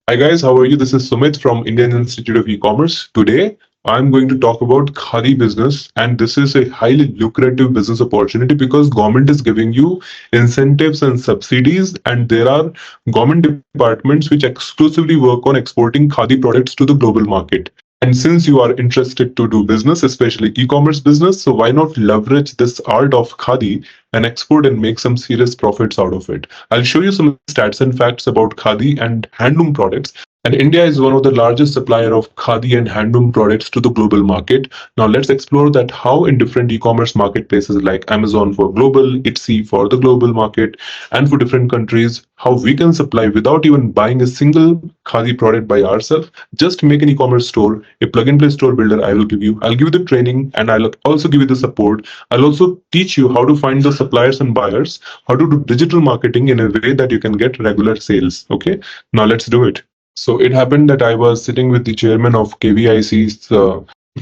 Hi guys, how are you? This is Sumit from Indian Institute of E-commerce. Today, I'm going to talk about khadi business, and this is a highly lucrative business opportunity because government is giving you incentives and subsidies, and there are government departments which exclusively work on exporting khadi products to the global market. And since you are interested to do business, especially e-commerce business, so why not leverage this art of khadi and export and make some serious profits out of it? I'll show you some stats and facts about khadi and handloom products. And India is one of the largest supplier of khadi and handloom products to the global market. Now let's explore that how in different e-commerce marketplaces like Amazon for global, Etsy for the global market, and for different countries, how we can supply without even buying a single khadi product by ourselves. Just make an e-commerce store, a plug-and-play store builder. I will give you. I'll give you the training, and I'll also give you the support. I'll also teach you how to find the suppliers and buyers, how to do digital marketing in a way that you can get regular sales. Okay, now let's do it. So it happened that I was sitting with the chairman of KVIC's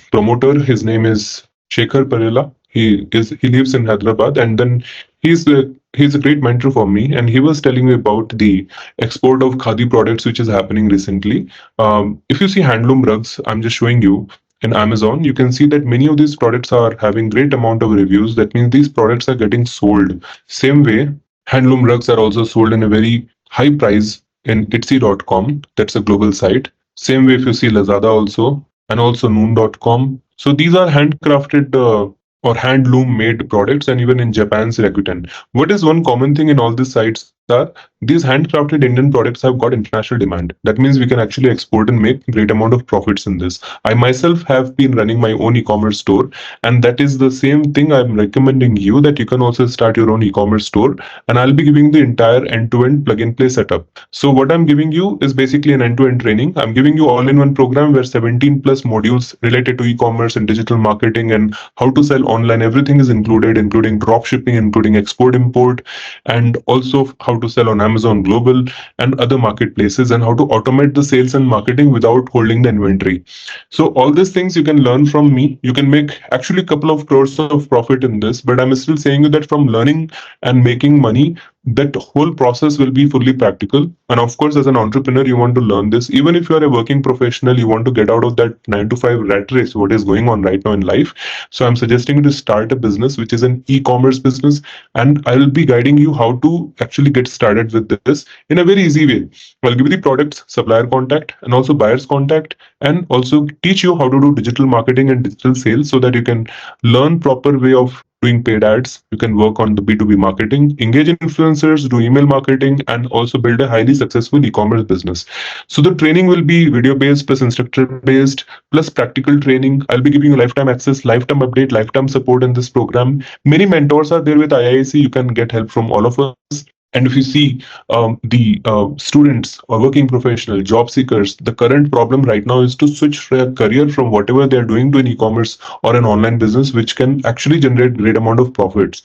promoter. His name is Shekhar Parela. He lives in Hyderabad, and then he's a great mentor for me. And he was telling me about the export of khadi products, which is happening recently. If you see handloom rugs, I'm just showing you in Amazon. You can see that many of these products are having great amount of reviews. That means these products are getting sold. Same way, handloom rugs are also sold in a very high price in Etsy.com. That's a global site. Same way if you see Lazada also, and also Noon.com. So these are handcrafted or handloom made products, and even in Japan's Rakuten. What is one common thing in all these sites are these handcrafted Indian products have got international demand. That means we can actually export and make great amount of profits in this. I myself have been running my own e-commerce store, and that is the same thing I'm recommending you, that you can also start your own e-commerce store, and I'll be giving the entire end-to-end plug-and-play setup. So what I'm giving you is basically an end-to-end training. I'm giving you all-in-one program where 17 plus modules related to e-commerce and digital marketing and how to sell online. Everything is included, including drop shipping, including export import, and also how to sell on Amazon Global and other marketplaces, and how to automate the sales and marketing without holding the inventory. So all these things you can learn from me. You can make actually a couple of crores of profit in this, but I'm still saying you that from learning and making money, that whole process will be fully practical. And of course, as an entrepreneur, you want to learn this. Even if you are a working professional, you want to get out of that 9 to 5 rat race, what is going on right now in life. So I'm suggesting you to start a business, which is an e-commerce business. And I will be guiding you how to actually get started with this in a very easy way. I'll give you the products, supplier contact, and also buyer's contact, and also teach you how to do digital marketing and digital sales so that you can learn proper way of doing paid ads. You can work on the B2B marketing, engage influencers, do email marketing, and also build a highly successful e-commerce business. So the training will be video based plus instructor based plus practical training. I'll be giving you lifetime access, lifetime update, lifetime support in this program. Many mentors are there with IIC. You can get help from all of us. And if you see the students or working professional, job seekers, the current problem right now is to switch their career from whatever they are doing to an e-commerce or an online business, which can actually generate great amount of profits.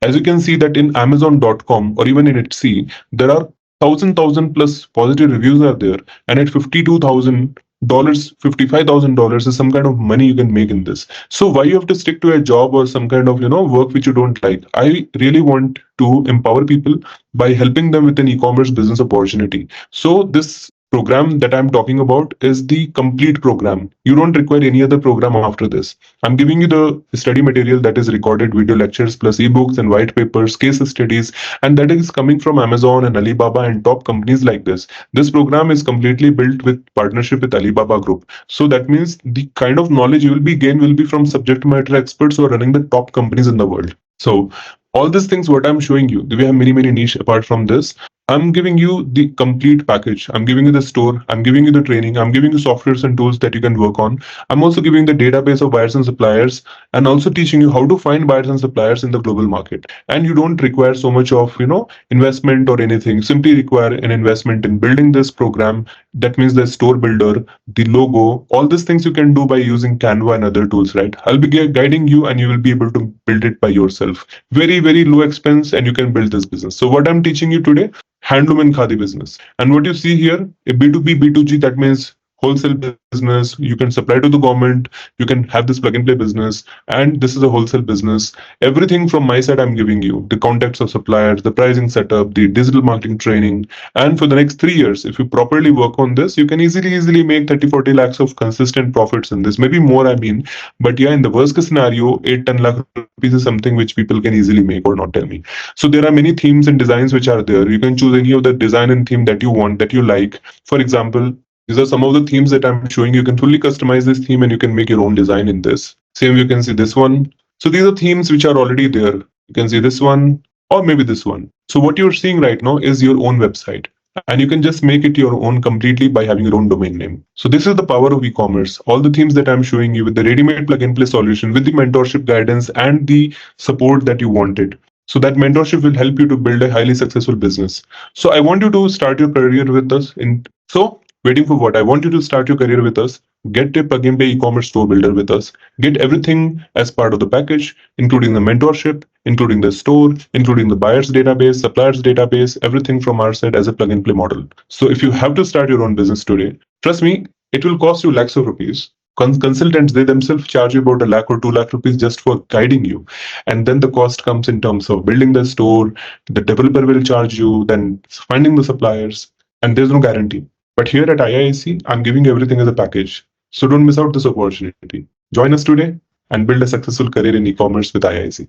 As you can see that in Amazon.com or even in Etsy, there are thousand plus positive reviews are there, and at $52,000, $55,000 is some kind of money you can make in this. So why you have to stick to a job or some kind of work which you don't like? I really want to empower people by helping them with an e-commerce business opportunity. So this program that I'm talking about is the complete program. You don't require any other program after this. I'm giving you the study material, that is recorded video lectures plus ebooks and white papers, case studies, and that is coming from Amazon and Alibaba and top companies like this. This program is completely built with partnership with Alibaba Group. So that means the kind of knowledge you will be gained will be from subject matter experts who are running the top companies in the world. So all these things what I'm showing you, we have many niche apart from this. I'm giving you the complete package. I'm giving you the store, I'm giving you the training, I'm giving you softwares and tools that you can work on. I'm also giving the database of buyers and suppliers, and also teaching you how to find buyers and suppliers in the global market. And you don't require so much of investment or anything. Simply require an investment in building this program. That means the store builder, the logo, all these things you can do by using Canva and other tools, right? I'll be guiding you, and you will be able to build it by yourself. Very low expense, and you can build this business. So what I'm teaching you today, handloom and khadi business. And what you see here, a B2B, B2G, that means wholesale business, you can supply to the government, you can have this plug and play business, and this is a wholesale business. Everything from my side I'm giving you, the contacts of suppliers, the pricing setup, the digital marketing training. And for the next 3 years, if you properly work on this, you can easily make 30-40 lakhs of consistent profits in this, maybe more, I mean. But yeah, in the worst case scenario, 8-10 lakh rupees is something which people can easily make or not, tell me. So there are many themes and designs which are there. You can choose any of the design and theme that you want, that you like. For example, these are some of the themes that I'm showing. You can fully customize this theme and you can make your own design in this. Same, you can see this one. So these are themes which are already there. You can see this one or maybe this one. So what you're seeing right now is your own website. And you can just make it your own completely by having your own domain name. So this is the power of e-commerce. All the themes that I'm showing you with the ready-made plug-and-play solution, with the mentorship guidance and the support that you wanted. So that mentorship will help you to build a highly successful business. So I want you to start your career with us. Waiting for what? I want you to start your career with us. Get a plug and play e-commerce store builder with us. Get everything as part of the package, including the mentorship, including the store, including the buyer's database, supplier's database, everything from our side as a plug and play model. So if you have to start your own business today, trust me, it will cost you lakhs of rupees. Consultants, they themselves charge you about a lakh or 2 lakh rupees just for guiding you. And then the cost comes in terms of building the store, the developer will charge you, then finding the suppliers, and there's no guarantee. But here at IIC, I'm giving you everything as a package. So don't miss out this opportunity. Join us today and build a successful career in e-commerce with IIC.